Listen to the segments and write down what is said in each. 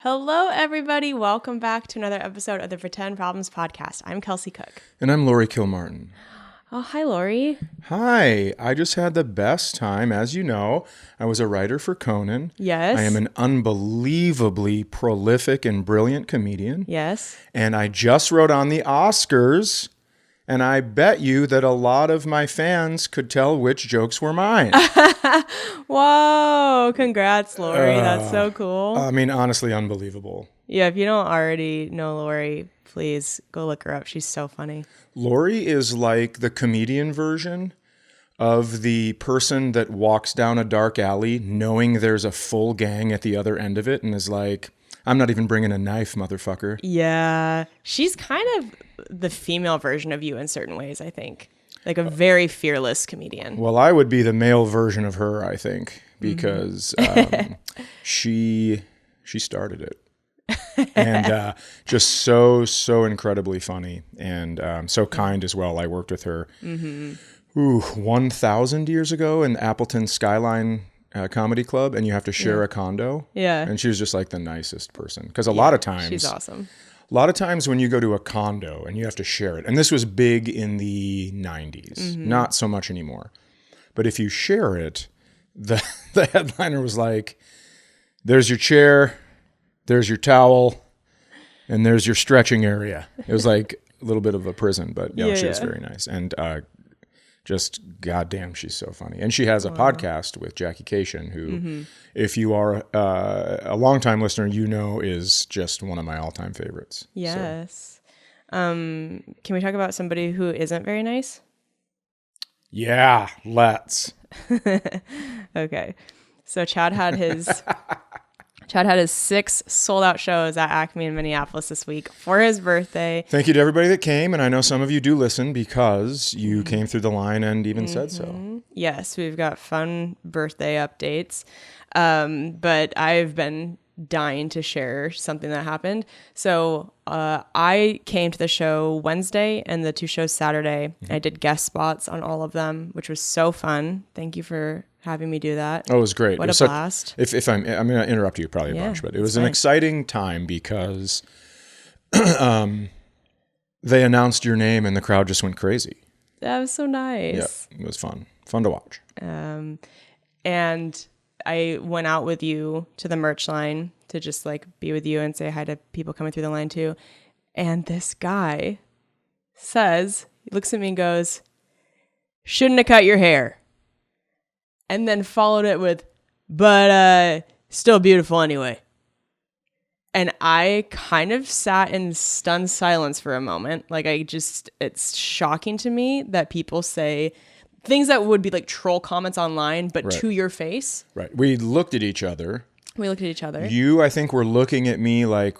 Hello, everybody. Welcome back to another episode of the Pretend Problems podcast. I'm Kelsey Cook. And I'm Lori Kilmartin. Oh, hi, Lori. Hi. I just had the best time. As you know, I was a writer for Conan. Yes. I am an unbelievably prolific and brilliant comedian. Yes. And I just wrote on the Oscars, and I bet you that a lot of my fans could tell which jokes were mine. Whoa. Congrats, Lori. That's so cool. I mean, honestly, unbelievable. Yeah, if you don't already know Lori, please go look her up. She's so funny. Lori is like the comedian version of the person that walks down a dark alley knowing there's a full gang at the other end of it and is like, I'm not even bringing a knife, motherfucker. Yeah. She's kind of the female version of you in certain ways, I think. Like a very fearless comedian. Well, I would be the male version of her, I think, because she started it. And just so incredibly funny and so kind as well. I worked with her 1,000 years ago in Appleton Skyline Comedy Club, and you have to share a condo. Yeah. And she was just like the nicest person. Because a lot of times... She's awesome. A lot of times when you go to a condo and you have to share it, and this was big in the 90s, not so much anymore. But if you share it, the headliner was like, there's your chair, there's your towel, and there's your stretching area. It was like a little bit of a prison, but she was very nice. And just goddamn, she's so funny. And she has a podcast with Jackie Cation, who, if you are a longtime listener, you know is just one of my all-time favorites. Yes. So. Can we talk about somebody who isn't very nice? Yeah, let's. Okay. So Chad had his 6 sold-out shows at Acme in Minneapolis this week for his birthday. Thank you to everybody that came, and I know some of you do listen because you came through the line and even said so. Yes, we've got fun birthday updates, but I've been dying to share something that happened. So I came to the show Wednesday and the 2 shows Saturday. I did guest spots on all of them, which was so fun. Thank you for having me do that. Oh, it was great. What a blast. If I'm going to interrupt you probably a bunch, but it was an exciting time because they announced your name and the crowd just went crazy. That was so nice. Yeah, it was fun to watch. And I went out with you to the merch line to just like be with you and say hi to people coming through the line too. And this guy he looks at me and goes, "Shouldn't have cut your hair." And then followed it with, "But still beautiful anyway." And I kind of sat in stunned silence for a moment. Like it's shocking to me that people say things that would be like troll comments online, but to your face. Right. We looked at each other. You, I think, were looking at me like,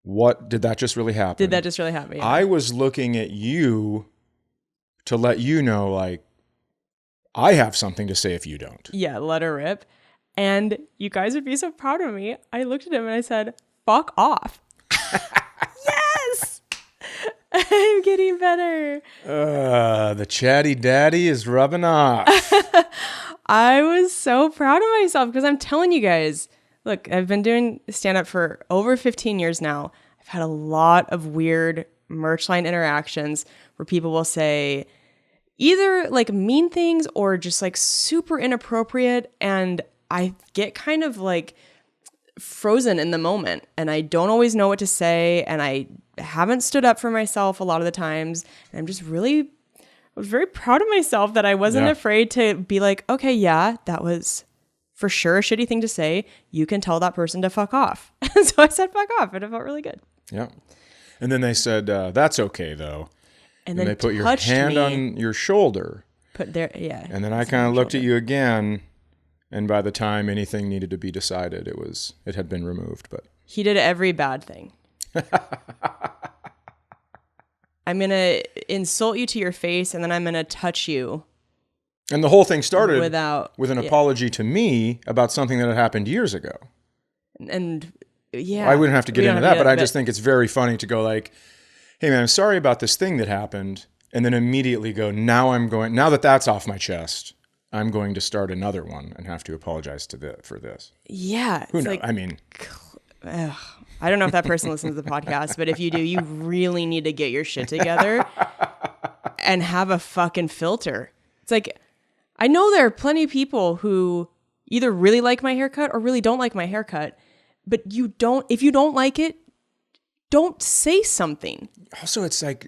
what? Did that just really happen? Did that just really happen? Yeah. I was looking at you to let you know, like, I have something to say if you don't. Yeah, let her rip. And you guys would be so proud of me. I looked at him and I said, "Fuck off." Yes! I'm getting better. The chatty daddy is rubbing off. I was so proud of myself because I'm telling you guys, look, I've been doing stand-up for over 15 years now. I've had a lot of weird merch line interactions where people will say either like mean things or just like super inappropriate. And I get kind of like frozen in the moment and I don't always know what to say. And I haven't stood up for myself a lot of the times. And I'm just I was very proud of myself that I wasn't afraid to be like, okay, yeah, that was for sure a shitty thing to say. You can tell that person to fuck off. And so I said fuck off and it felt really good. Yeah. And then they said, that's okay though. And then they put your hand on your shoulder. And then I kind of looked at you again. And by the time anything needed to be decided, it had been removed. But he did every bad thing. I'm going to insult you to your face and then I'm going to touch you. And the whole thing started with an yeah. apology to me about something that had happened years ago. And yeah. I wouldn't have to get into that, but I just think it's very funny to go like, hey man, I'm sorry about this thing that happened. And then immediately go, now that that's off my chest, I'm going to start another one and have to apologize for this. Yeah. Who knows? I mean, ugh, I don't know if that person listens to the podcast, but if you do, you really need to get your shit together and have a fucking filter. It's like, I know there are plenty of people who either really like my haircut or really don't like my haircut, but if you don't like it, don't say something. Also, it's like,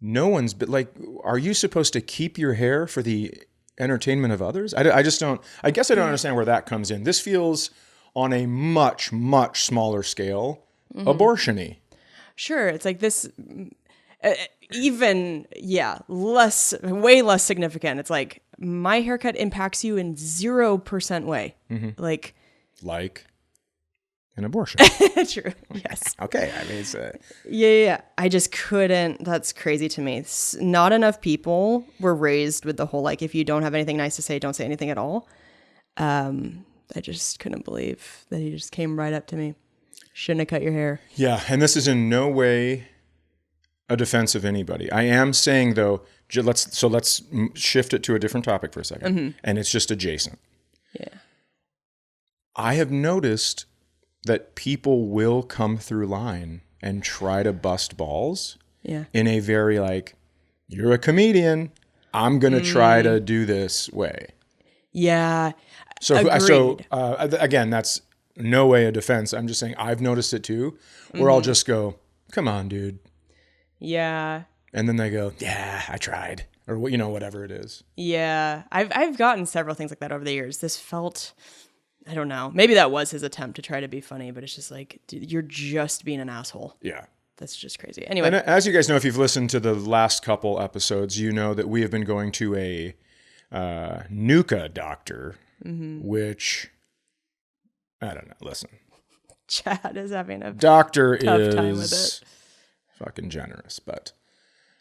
no one's, but like, are you supposed to keep your hair for the entertainment of others? I just don't, I guess I don't understand where that comes in. This feels on a much, much smaller scale, abortion-y. Sure. It's like this, way less significant. It's like, my haircut impacts you in 0% way. Like an abortion. True. Yes. Okay. I mean, it's yeah. I just couldn't. That's crazy to me. Not enough people were raised with the whole, like, if you don't have anything nice to say, don't say anything at all. I just couldn't believe that he just came right up to me. Shouldn't have cut your hair. Yeah. And this is in no way a defense of anybody. I am saying, though, let's shift it to a different topic for a second. And it's just adjacent. Yeah. I have noticed that people will come through line and try to bust balls in a very like, you're a comedian, I'm going to try to do this way. Yeah. So again, that's no way a defense. I'm just saying I've noticed it too, where I'll just go, come on, dude. Yeah. And then they go, yeah, I tried. Or, whatever it is. Yeah. I've gotten several things like that over the years. This felt... I don't know. Maybe that was his attempt to try to be funny, but it's just like, dude, you're just being an asshole. Yeah. That's just crazy. Anyway. And as you guys know, if you've listened to the last couple episodes, you know that we have been going to a NUCA doctor, which, I don't know, listen. Chad is having a doctor tough time with it. Fucking generous, but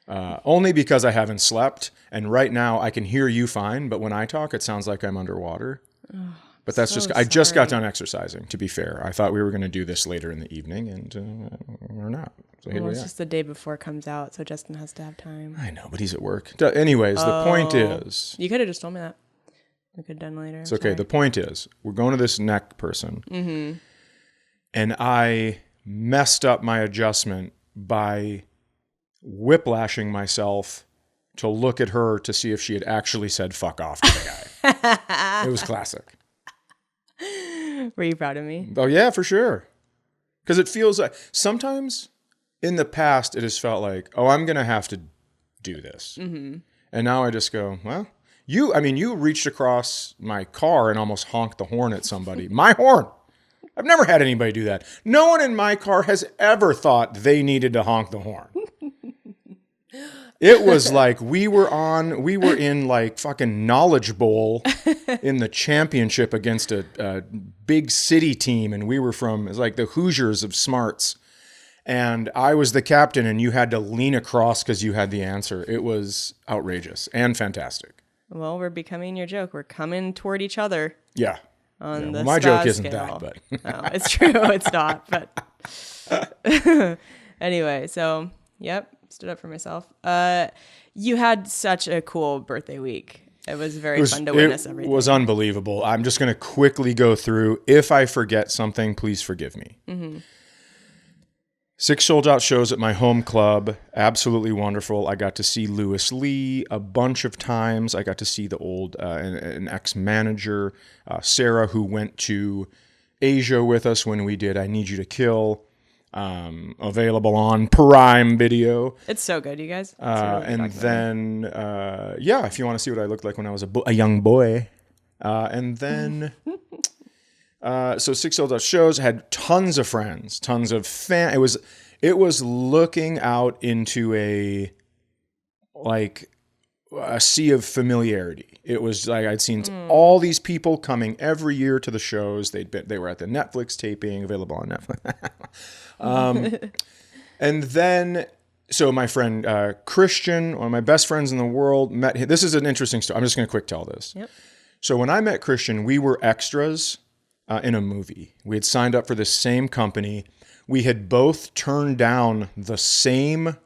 only because I haven't slept. And right now I can hear you fine, but when I talk, it sounds like I'm underwater. But that's I just got done exercising, to be fair. I thought we were going to do this later in the evening, and we're not. So here we are. It's just the day before it comes out, so Justin has to have time. I know, but he's at work. Anyways, the point is... You could have just told me that. We could have done later. It's okay. Sorry. The point is, we're going to this neck person, and I messed up my adjustment by whiplashing myself to look at her to see if she had actually said fuck off to the guy. It was classic. Were you proud of me? Oh, yeah, for sure. Because it feels like sometimes in the past it has felt like, oh, I'm going to have to do this. And now I just go, well, you reached across my car and almost honked the horn at somebody. My horn. I've never had anybody do that. No one in my car has ever thought they needed to honk the horn. It was like we were in like fucking Knowledge Bowl in the championship against a big city team. And we were it was like the Hoosiers of smarts. And I was the captain and you had to lean across because you had the answer. It was outrageous and fantastic. Well, we're becoming your joke. We're coming toward each other. Yeah. Well, my joke isn't scale. that, but. No, it's true. It's not. But anyway, so, yep. Stood up for myself. You had such a cool birthday week. It was very fun to witness everything. It was unbelievable. I'm just going to quickly go through. If I forget something, please forgive me. 6 sold-out shows at my home club. Absolutely wonderful. I got to see Lewis Lee a bunch of times. I got to see the old an ex-manager, Sarah, who went to Asia with us when we did I Need You to Kill. Available on Prime Video. It's so good, you guys. And then, if you want to see what I looked like when I was a young boy. And then, so 6 sold-out shows, had tons of friends, tons of it was looking out into a sea of familiarity. It was like I'd seen all these people coming every year to the shows. They were at the Netflix taping, available on Netflix. And then, so my friend Christian, one of my best friends in the world, met him. This is an interesting story. I'm just going to quick tell this. Yep. So when I met Christian, we were extras in a movie. We had signed up for the same company. We had both turned down the same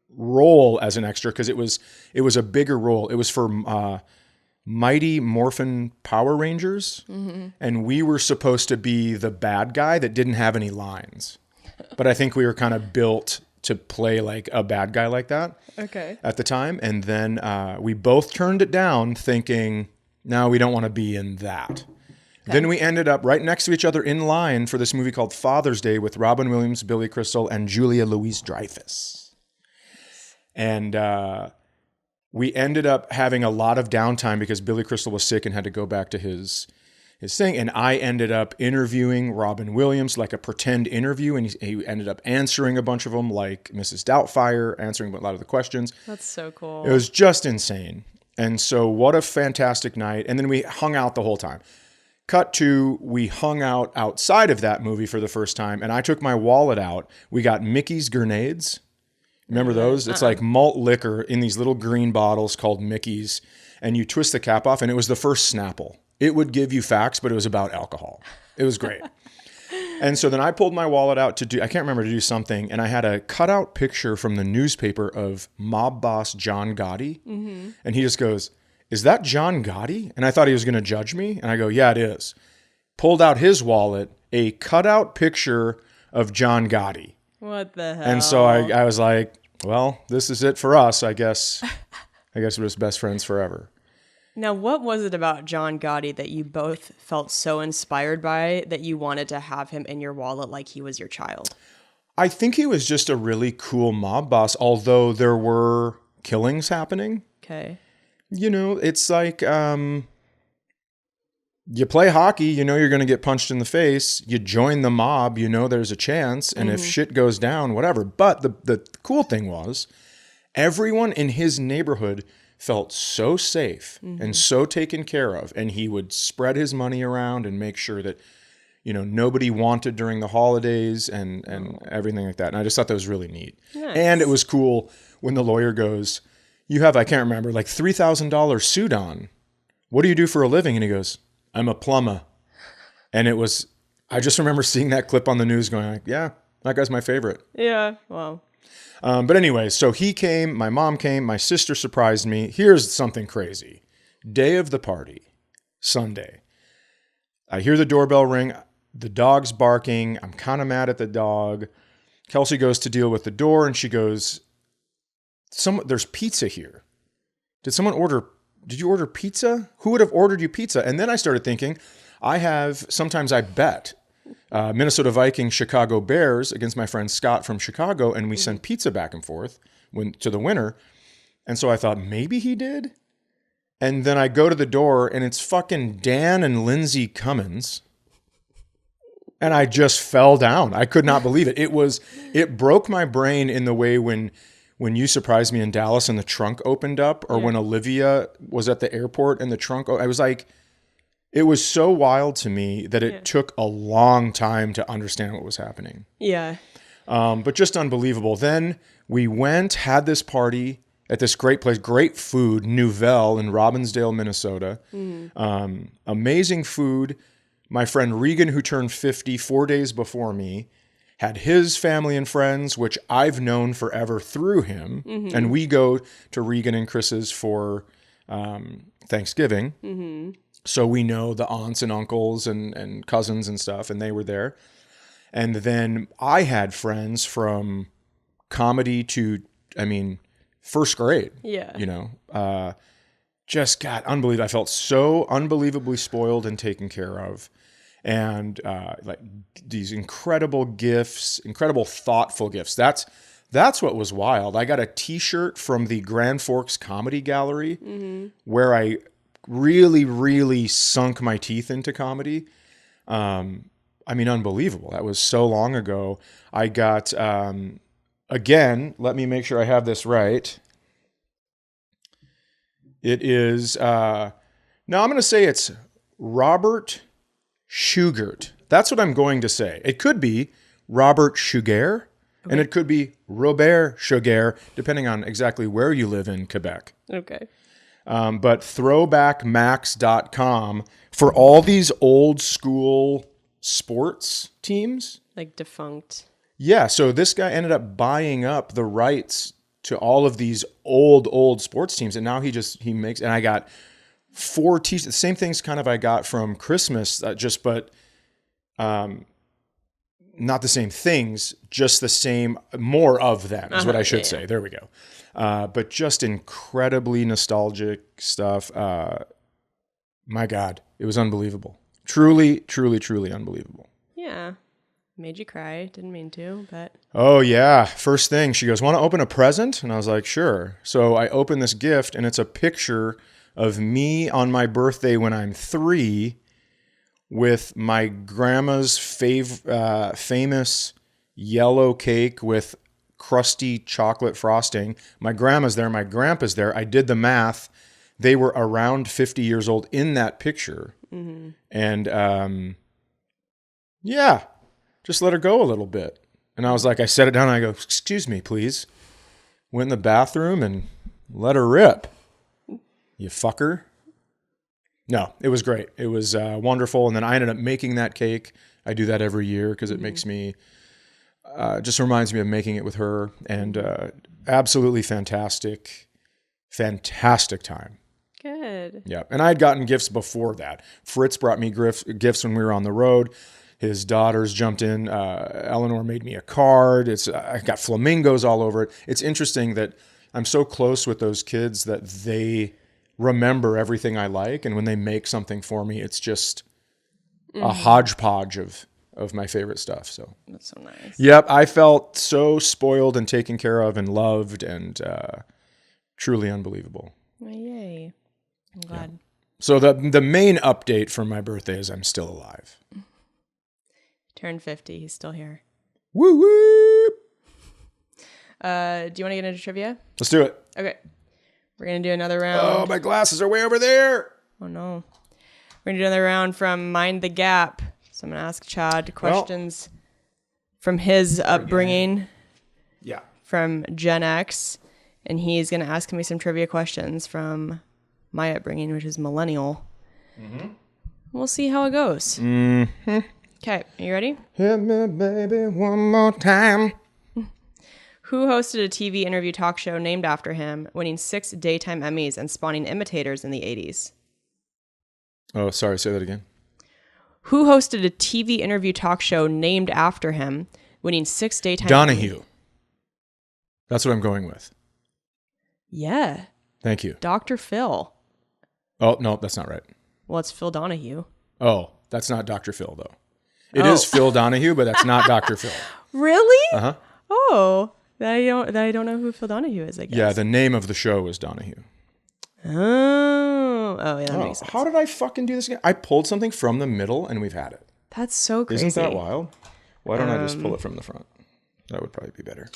role as an extra because it was a bigger role. It was for Mighty Morphin Power Rangers, and we were supposed to be the bad guy that didn't have any lines. But I think we were kind of built to play like a bad guy like that at the time. And then we both turned it down thinking, no, we don't want to be in that. Then we ended up right next to each other in line for this movie called Father's Day with Robin Williams, Billy Crystal, and Julia Louis-Dreyfus. And we ended up having a lot of downtime because Billy Crystal was sick and had to go back to his thing. And I ended up interviewing Robin Williams, like a pretend interview. And he ended up answering a bunch of them, like Mrs. Doubtfire, answering a lot of the questions. That's so cool. It was just insane. And so what a fantastic night. And then we hung out the whole time. Cut to, we hung out outside of that movie for the first time. And I took my wallet out. We got Mickey's Grenades. Remember those? It's like malt liquor in these little green bottles called Mickey's, and you twist the cap off, and it was the first Snapple. It would give you facts, but it was about alcohol. It was great. And so then I pulled my wallet out to do something, and I had a cutout picture from the newspaper of mob boss John Gotti, and he just goes, "Is that John Gotti?" And I thought he was going to judge me, and I go, "Yeah, it is." Pulled out his wallet, a cutout picture of John Gotti. What the hell? And so I was like, well, this is it for us, I guess. I guess we're just best friends forever. Now, what was it about John Gotti that you both felt so inspired by that you wanted to have him in your wallet like he was your child? I think he was just a really cool mob boss, although there were killings happening. Okay. You know, it's like you play hockey, you know you're going to get punched in the face. You join the mob, you know there's a chance. And if shit goes down, whatever. But the cool thing was everyone in his neighborhood felt so safe and so taken care of. And he would spread his money around and make sure that, you know, nobody wanted during the holidays and everything like that. And I just thought that was really neat. Nice. And it was cool when the lawyer goes, you have, I can't remember, like $3,000 suit on. What do you do for a living? And he goes, I'm a plumber. And it was, I just remember seeing that clip on the news going like, yeah, that guy's my favorite. Yeah, wow. But anyway, so he came, my mom came, my sister surprised me. Here's something crazy. Day of the party, Sunday. I hear the doorbell ring. The dog's barking. I'm kind of mad at the dog. Kelsey goes to deal with the door and she goes, there's pizza here. Did you order pizza? Who would have ordered you pizza? And then I started thinking, sometimes I bet Minnesota Vikings, Chicago Bears against my friend Scott from Chicago, and we send pizza back and forth to the winner. And so I thought maybe he did. And then I go to the door and it's fucking Dan and Lindsay Cummins. And I just fell down. I could not believe it. It broke my brain in the way when you surprised me in Dallas and the trunk opened up, or when Olivia was at the airport and the trunk, I was like, it was so wild to me that it took a long time to understand what was happening. Yeah. But just unbelievable. Then we had this party at this great place, great food, Nouvelle in Robbinsdale, Minnesota. Amazing food. My friend Regan, who turned 50 4 days before me, had his family and friends, which I've known forever through him. And we go to Regan and Chris's for Thanksgiving. So we know the aunts and uncles and cousins and stuff, and they were there. And then I had friends from comedy to, first grade. Yeah. You know, just got unbelievable. I felt so unbelievably spoiled and taken care of. And like these incredible gifts, incredible thoughtful gifts. That's what was wild. I got a T-shirt from the Grand Forks Comedy Gallery where I really, really sunk my teeth into comedy. Unbelievable. That was so long ago. I got, again, let me make sure I have this right. It is, now I'm going to say it's Robert Shugart. That's what I'm going to say. It could be Robert Shugart, and it could be Robert Shugart, depending on exactly where you live in Quebec. Okay. But throwbackmax.com for all these old school sports teams. Like defunct. Yeah. So this guy ended up buying up the rights to all of these old sports teams. And now he makes, and I got 4 t-shirts. The same things kind of I got from Christmas, but not the same things, just the same, more of them is what I should say. There we go. But just incredibly nostalgic stuff. My God, it was unbelievable. Truly, truly, truly unbelievable. Yeah. Made you cry. Didn't mean to, but. Oh, yeah. First thing, she goes, want to open a present? And I was like, sure. So I open this gift, and it's a picture of me on my birthday when I'm 3 with my grandma's famous yellow cake with crusty chocolate frosting. My grandma's there. My grandpa's there. I did the math. They were around 50 years old in that picture. Mm-hmm. And yeah, just let her go a little bit. And I was like, I set it down and I go, excuse me, please. Went in the bathroom and let her rip. You fucker. No, it was great. It was wonderful. And then I ended up making that cake. I do that every year because it makes me, just reminds me of making it with her. And absolutely fantastic time. Good. Yeah. And I had gotten gifts before that. Fritz brought me gifts when we were on the road. His daughters jumped in. Eleanor made me a card. I got flamingos all over it. It's interesting that I'm so close with those kids that they remember everything I like. And when they make something for me, it's just a hodgepodge of my favorite stuff. So that's so nice. Yep. I felt so spoiled and taken care of and loved and truly unbelievable. Well, yay. I'm glad. Yeah. So the main update for my birthday is I'm still alive. Turned 50. He's still here. Woo woo. Do you want to get into trivia? Let's do it. Okay. We're going to do another round. Oh, my glasses are way over there. Oh, no. We're going to do another round from Mind the Gap. So I'm going to ask Chad questions from his upbringing. Yeah. From Gen X. And he's going to ask me some trivia questions from my upbringing, which is millennial. Mm-hmm. We'll see how it goes. Mm-hmm. Okay, are you ready? Hit me, baby, one more time. Who hosted a TV interview talk show named after him, winning 6 daytime Emmys and spawning imitators in the 80s? Oh, sorry, say that again. Who hosted a TV interview talk show named after him, winning 6 daytime Donahue. Emmys? That's what I'm going with. Yeah. Thank you. Dr. Phil. Oh, no, that's not right. Well, it's Phil Donahue. Oh, that's not Dr. Phil, though. It is Phil Donahue, but that's not Dr. Phil. Really? Uh-huh. Oh, that I don't know who Phil Donahue is, I guess. Yeah, the name of the show is Donahue. Oh, yeah, that makes sense. How did I fucking do this again? I pulled something from the middle and we've had it. That's so crazy. Isn't that wild? Why don't I just pull it from the front? That would probably be better.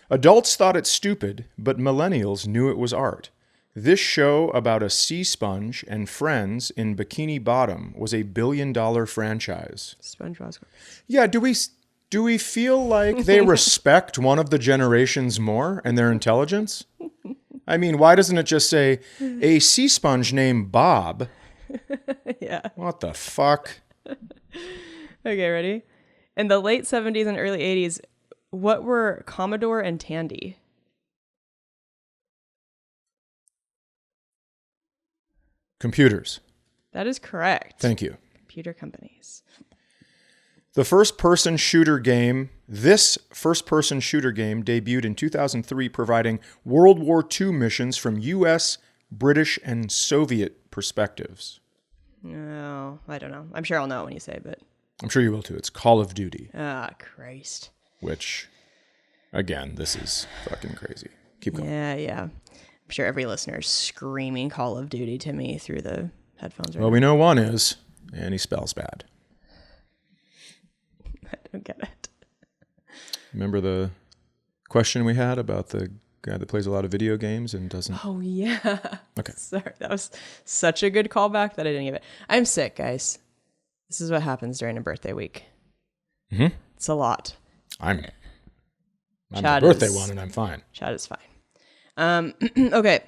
Adults thought it stupid, but millennials knew it was art. This show about a sea sponge and friends in Bikini Bottom was a $1 billion franchise. SpongeBob. Yeah, do we feel like they respect one of the generations more and their intelligence? I mean, why doesn't it just say a sea sponge named Bob? Yeah. What the fuck? Okay, ready? In the late 70s and early 80s, what were Commodore and Tandy? Computers. That is correct. Thank you. Computer companies. This first-person shooter game debuted in 2003, providing World War II missions from U.S., British, and Soviet perspectives. No, I don't know. I'm sure I'll know when you say it, but... I'm sure you will too. It's Call of Duty. Ah, Christ. Which, again, this is fucking crazy. Keep going. Yeah. I'm sure every listener is screaming Call of Duty to me through the headphones. Well, we know one is, and he spells bad. I don't get it. Remember the question we had about the guy that plays a lot of video games and doesn't... Oh, yeah. Okay. Sorry, that was such a good callback that I didn't give it. I'm sick, guys. This is what happens during a birthday week. Mm-hmm. It's a lot. I'm the birthday one, and I'm fine. Chad is fine. Okay.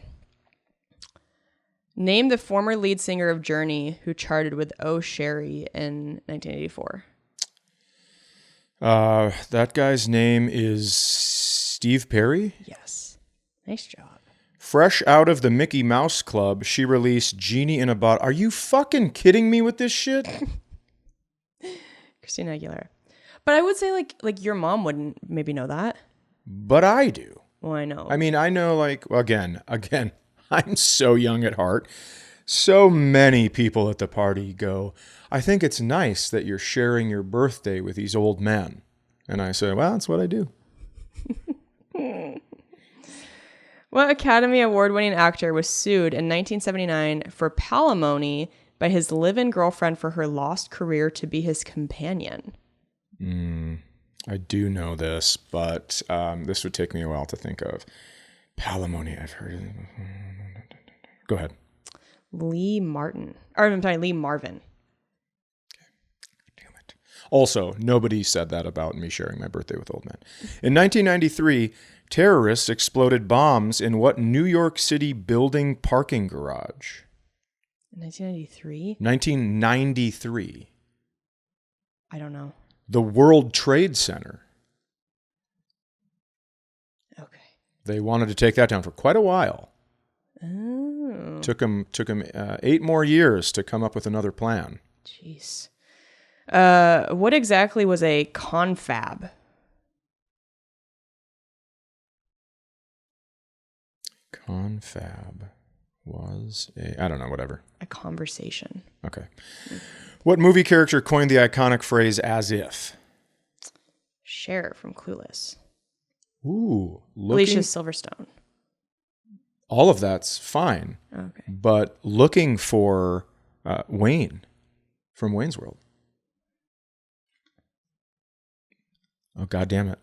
Name the former lead singer of Journey who charted with Oh Sherry in 1984. That guy's name is Steve Perry? Yes. Nice job. Fresh out of the Mickey Mouse Club, she released Genie in a Bottle. Are you fucking kidding me with this shit? Christina Aguilera. But I would say like your mom wouldn't maybe know that. But I do. Well, I know. I mean, I know like, again, I'm so young at heart. So many people at the party go, I think it's nice that you're sharing your birthday with these old men. And I say, well, that's what I do. What Academy Award-winning actor was sued in 1979 for palimony by his live-in girlfriend for her lost career to be his companion? I do know this, but this would take me a while to think of. Palimony, I've heard of it. Go ahead. Lee Marvin. Damn it. Also, nobody said that about me sharing my birthday with old men. In 1993, terrorists exploded bombs in what New York City building parking garage? 1993? 1993. I don't know. The World Trade Center. Okay. They wanted to take that down for quite a while. Oh. Took them 8 more years to come up with another plan. Jeez. What exactly was a confab? Confab was I don't know, whatever. A conversation. Okay. What movie character coined the iconic phrase "as if"? Cher from Clueless. Ooh, Alicia Silverstone. All of that's fine. Okay. But looking for Wayne from Wayne's World. Oh, God damn it.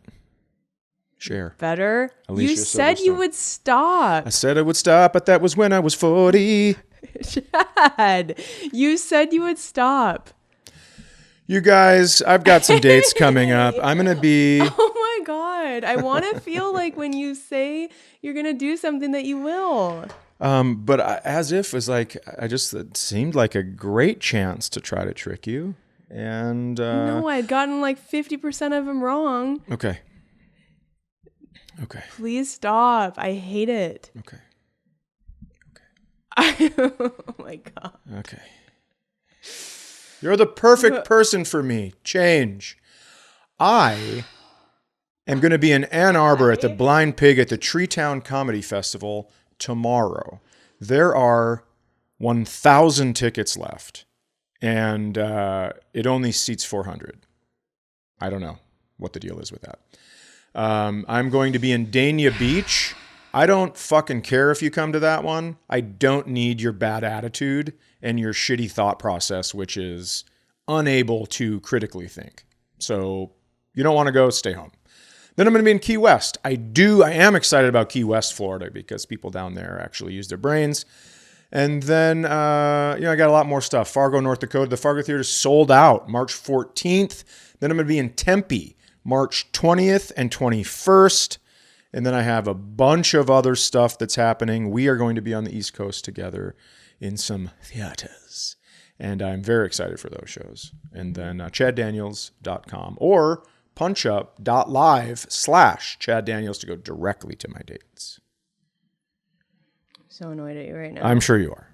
Cher. Better. Alicia You said you Silverstone. would stop. I said I would stop, but that was when I was 40. Chad, you said you would stop. You guys, I've got some dates coming up. I'm going to be... Oh my God. I want to feel like when you say you're going to do something that you will. But as if was like, it seemed like a great chance to try to trick you. And... No, I'd gotten like 50% of them wrong. Okay. Please stop. I hate it. Okay. Oh my God. Okay. You're the perfect person for me. Change. I am going to be in Ann Arbor at the Blind Pig at the Treetown Comedy Festival tomorrow. There are 1,000 tickets left, and it only seats 400. I don't know what the deal is with that. I'm going to be in Dania Beach. I don't fucking care if you come to that one. I don't need your bad attitude and your shitty thought process, which is unable to critically think. So you don't want to go, stay home. Then I'm going to be in Key West. I am excited about Key West, Florida, because people down there actually use their brains. And then, I got a lot more stuff. Fargo, North Dakota. The Fargo Theater is sold out March 14th. Then I'm going to be in Tempe, March 20th and 21st. And then I have a bunch of other stuff that's happening. We are going to be on the East Coast together in some theaters. And I'm very excited for those shows. And then chaddaniels.com or punchup.live/ChadDaniels to go directly to my dates. So annoyed at you right now. I'm sure you are.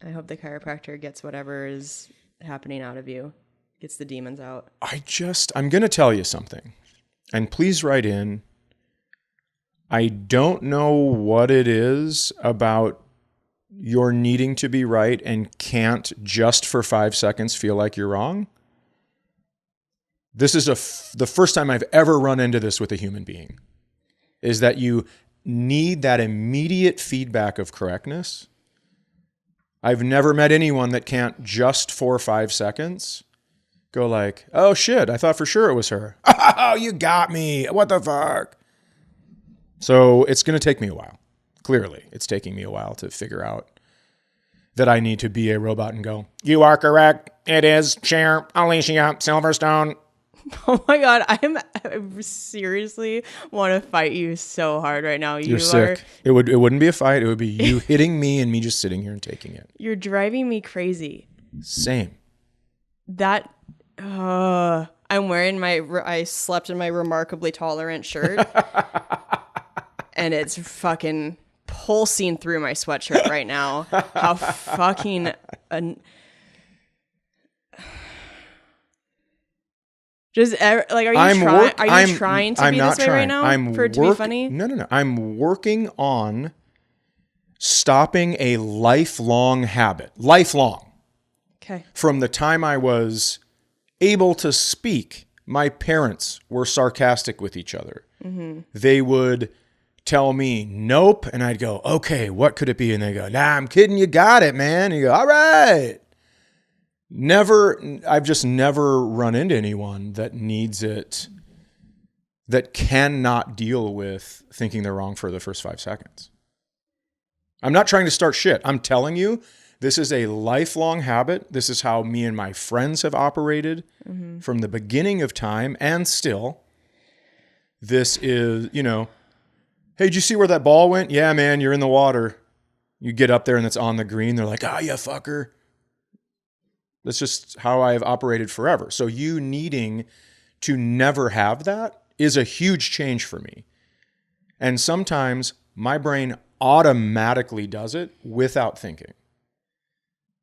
I hope the chiropractor gets whatever is happening out of you. Gets the demons out. I'm going to tell you something. And please write in. I don't know what it is about your needing to be right and can't just for 5 seconds feel like you're wrong. This is the first time I've ever run into this with a human being, is that you need that immediate feedback of correctness. I've never met anyone that can't just for 5 seconds go like, oh shit, I thought for sure it was her. Oh, you got me. What the fuck? So it's going to take me a while. Clearly, it's taking me a while to figure out that I need to be a robot and go, you are correct. It is Cher, Alicia Silverstone. Oh my God, I seriously want to fight you so hard right now. You're sick. It wouldn't be a fight. It would be you hitting me and me just sitting here and taking it. You're driving me crazy. Same. I'm wearing I slept in my remarkably tolerant shirt. And it's fucking whole scene through my sweatshirt right now. How fucking just like, are you trying to be this way right now for it to be funny? No. I'm working on stopping a lifelong habit. Lifelong. Okay. From the time I was able to speak, my parents were sarcastic with each other. Mm-hmm. They would tell me, nope. And I'd go, okay, what could it be? And they go, nah, I'm kidding. You got it, man. And you go, all right. I've just never run into anyone that needs it, that cannot deal with thinking they're wrong for the first 5 seconds. I'm not trying to start shit. I'm telling you, this is a lifelong habit. This is how me and my friends have operated from the beginning of time. And still, this is, hey, did you see where that ball went? Yeah, man, you're in the water. You get up there and it's on the green. They're like, you fucker. That's just how I've operated forever. So you needing to never have that is a huge change for me. And sometimes my brain automatically does it without thinking.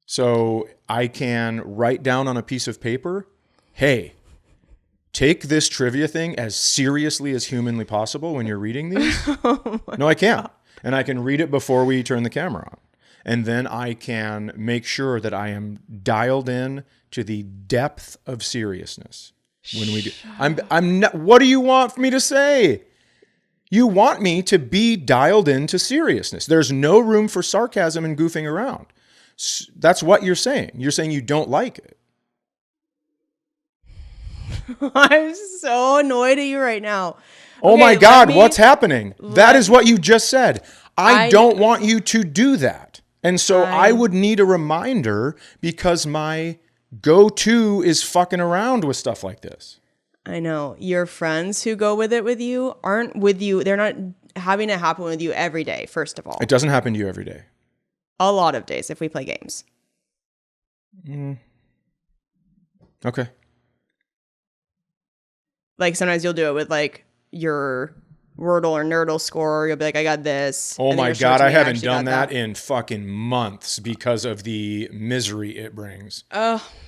So I can write down on a piece of paper, hey, take this trivia thing as seriously as humanly possible when you're reading these. No, I can't. And I can read it before we turn the camera on. And then I can make sure that I am dialed in to the depth of seriousness when we do. I'm not, what do you want me to say? You want me to be dialed into seriousness. There's no room for sarcasm and goofing around. That's what you're saying. You're saying you don't like it. I'm so annoyed at you right now. Oh my God, what's happening? That is what you just said. I don't want you to do that. And so I would need a reminder because my go-to is fucking around with stuff like this. I know. Your friends who go with it with you aren't with you. They're not having it happen with you every day, first of all. It doesn't happen to you every day. A lot of days if we play games. Okay. Like sometimes you'll do it with like your Wordle or Nerdle score. You'll be like, I got this. Oh my God, I haven't done that in fucking months because of the misery it brings.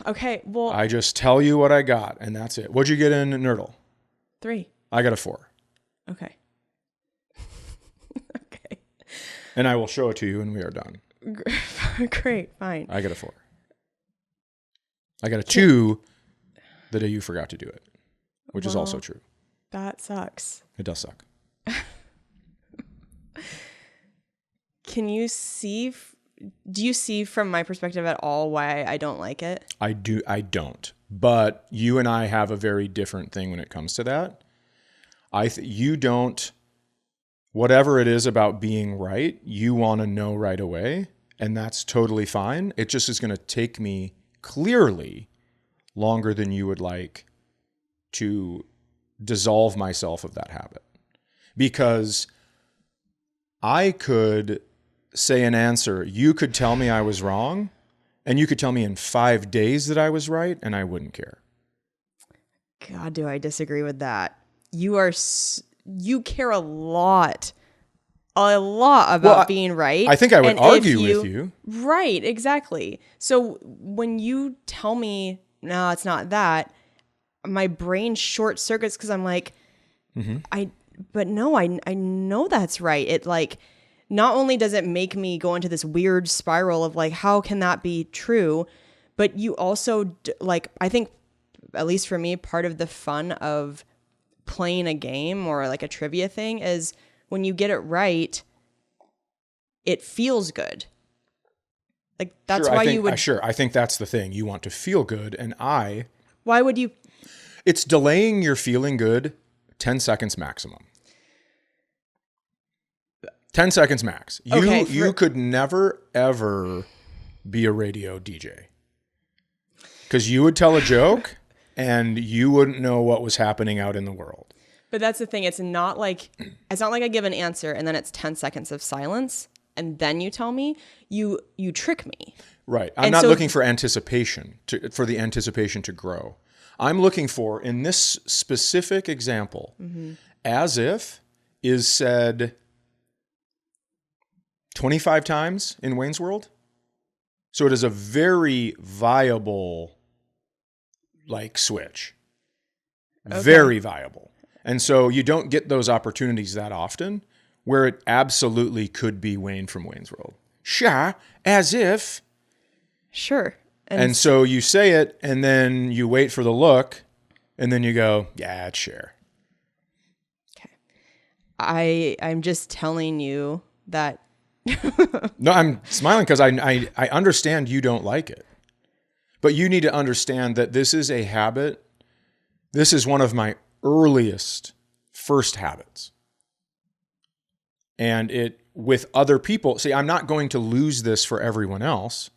Okay. Well, I just tell you what I got and that's it. What'd you get in Nerdle? 3. I got a 4. Okay. Okay. And I will show it to you when we are done. Great. Fine. I got a 4. I got a 2 the day you forgot to do it, which is also true. That sucks. It does suck. Can you see, do you see from my perspective at all why I don't like it? I don't. But you and I have a very different thing when it comes to that. You don't, whatever it is about being right, you want to know right away. And that's totally fine. It just is going to take me clearly longer than you would like to dissolve myself of that habit. Because I could say an answer, you could tell me I was wrong, and you could tell me in 5 days that I was right, and I wouldn't care. God, do I disagree with that. You care a lot about being right. I think I would argue with you. Right, exactly. So when you tell me, no, it's not that, my brain short circuits because I'm like, I know that's right. It like, not only does it make me go into this weird spiral of like, how can that be true? But you also like, I think, at least for me, part of the fun of playing a game or like a trivia thing is when you get it right, it feels good. Like that's why you would. Sure, I think that's the thing. You want to feel good, and why would you? It's delaying your feeling good 10 seconds maximum. 10 seconds max. You could never, ever be a radio DJ. Because you would tell a joke and you wouldn't know what was happening out in the world. But that's the thing. It's not like I give an answer and then it's 10 seconds of silence and then you tell me. You trick me. Right. I'm not looking for anticipation, for the anticipation to grow. I'm looking for, in this specific example, as if is said, 25 times in Wayne's World. So it is a very viable like switch. Okay. Very viable. And so you don't get those opportunities that often where it absolutely could be Wayne from Wayne's World. Sure, as if. Sure. And so you say it and then you wait for the look and then you go, yeah, it's Cher. Okay. I'm just telling you that. No, I'm smiling because I understand you don't like it. But you need to understand that this is a habit. This is one of my first habits. And it, with other people, see, I'm not going to lose this for everyone else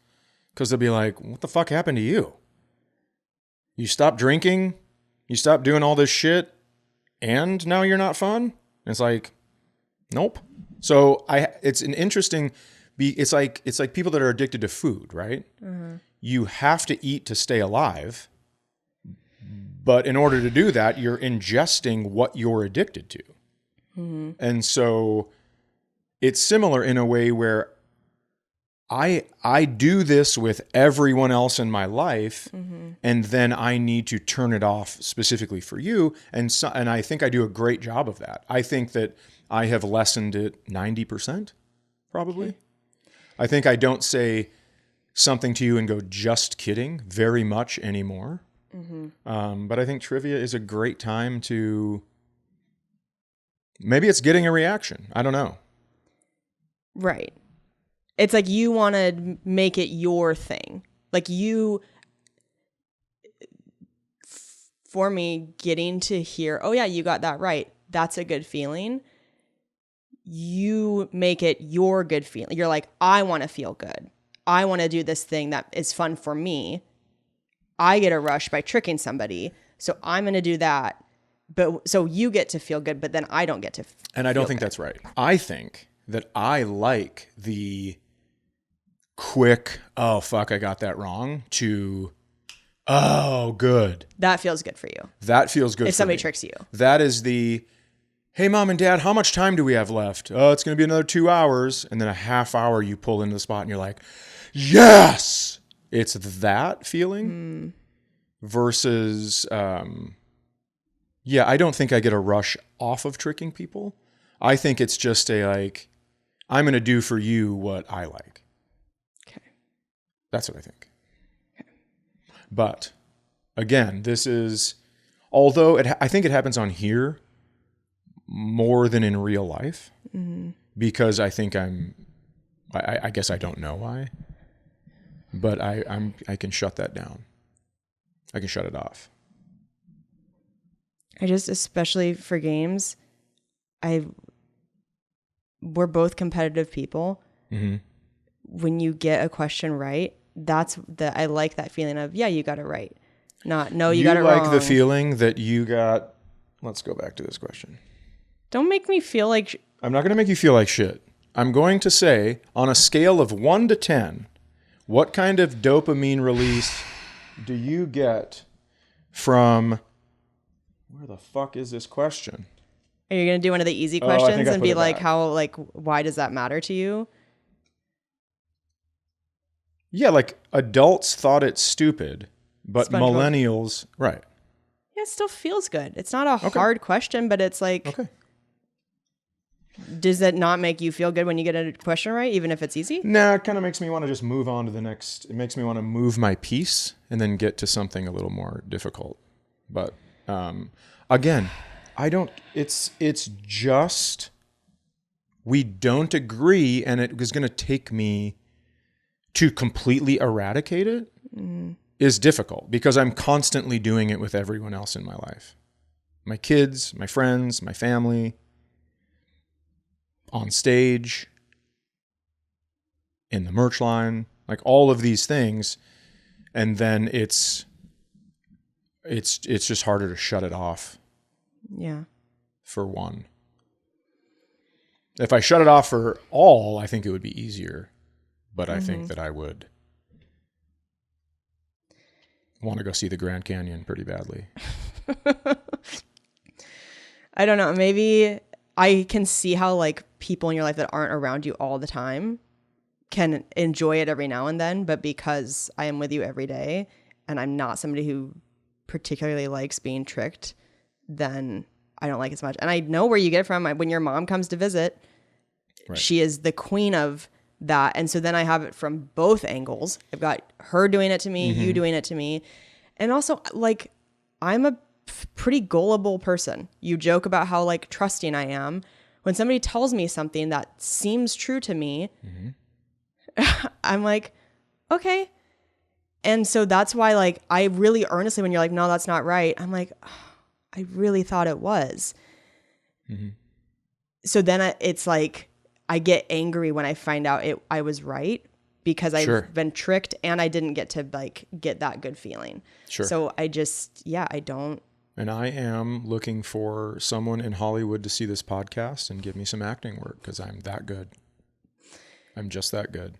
because they'll be like, what the fuck happened to you? You stopped drinking, you stopped doing all this shit, and now you're not fun? And it's like, nope. So it's an interesting, it's like people that are addicted to food, right? Mm-hmm. You have to eat to stay alive. But in order to do that, you're ingesting what you're addicted to. Mm-hmm. And so it's similar in a way where I do this with everyone else in my life, mm-hmm. and then I need to turn it off specifically for you. And I think I do a great job of that. I think that I have lessened it 90%, probably. Okay. I think I don't say something to you and go, just kidding, very much anymore. Mm-hmm. But I think trivia is a great time to, maybe it's getting a reaction. I don't know. Right. It's like you want to make it your thing. Like for me, getting to hear, oh yeah, you got that right. That's a good feeling. You make it your good feeling. You're like, I want to feel good. I want to do this thing that is fun for me. I get a rush by tricking somebody. So I'm going to do that. But so you get to feel good, but then I don't get to feel good. And I don't think that's right. I think that I like the quick, oh, fuck, I got that wrong, to, oh, good. That feels good for you. That feels good if somebody tricks you. That is the, hey, Mom and Dad, how much time do we have left? Oh, it's going to be another 2 hours. And then a half hour you pull into the spot and you're like, yes! It's that feeling versus, I don't think I get a rush off of tricking people. I think it's just like, I'm going to do for you what I like. Okay. That's what I think. Okay. But again, this is, although I think it happens on here more than in real life, because I think I guess I don't know why, but I can shut that down. I can shut it off. I just, especially for games, we're both competitive people. Mm-hmm. When you get a question right, I like that feeling of, yeah, you got it right. Not, no, you got it wrong. You like the feeling that you got, let's go back to this question. Don't make me feel like... I'm not going to make you feel like shit. I'm going to say, on a scale of 1 to 10, what kind of dopamine release do you get from... Where the fuck is this question? Are you going to do one of the easy questions and be like, why does that matter to you? Yeah, like adults thought it's stupid, but SpongeBob. Millennials, right. Yeah, it still feels good. It's not a hard question, but it's like, okay. Does that not make you feel good when you get a question right, even if it's easy? No, it kind of makes me want to just move on to the next. It makes me want to move my piece and then get to something a little more difficult. But again, it's just, we don't agree, and it was going to take me to completely eradicate it is difficult because I'm constantly doing it with everyone else in my life. My kids, my friends, my family, on stage, in the merch line, like all of these things. And then it's just harder to shut it off. Yeah. For one. If I shut it off for all, I think it would be easier. But I think that I would want to go see the Grand Canyon pretty badly. I don't know. Maybe I can see how like people in your life that aren't around you all the time can enjoy it every now and then. But because I am with you every day and I'm not somebody who particularly likes being tricked, then I don't like it as much. And I know where you get it from. When your mom comes to visit, right. She is the queen of that. And so then I have it from both angles. I've got her doing it to me, you doing it to me. And also, like, I'm a pretty gullible person. You joke about how, like, trusting I am. When somebody tells me something that seems true to me, I'm like, okay. And so that's why, like, I really earnestly, when you're like, no, that's not right, I'm like, oh, I really thought it was. So then it's like, I get angry when I find out I was right, because I've been tricked and I didn't get to, like, get that good feeling. Sure. So I just, I don't. And I am looking for someone in Hollywood to see this podcast and give me some acting work, because I'm that good. I'm just that good.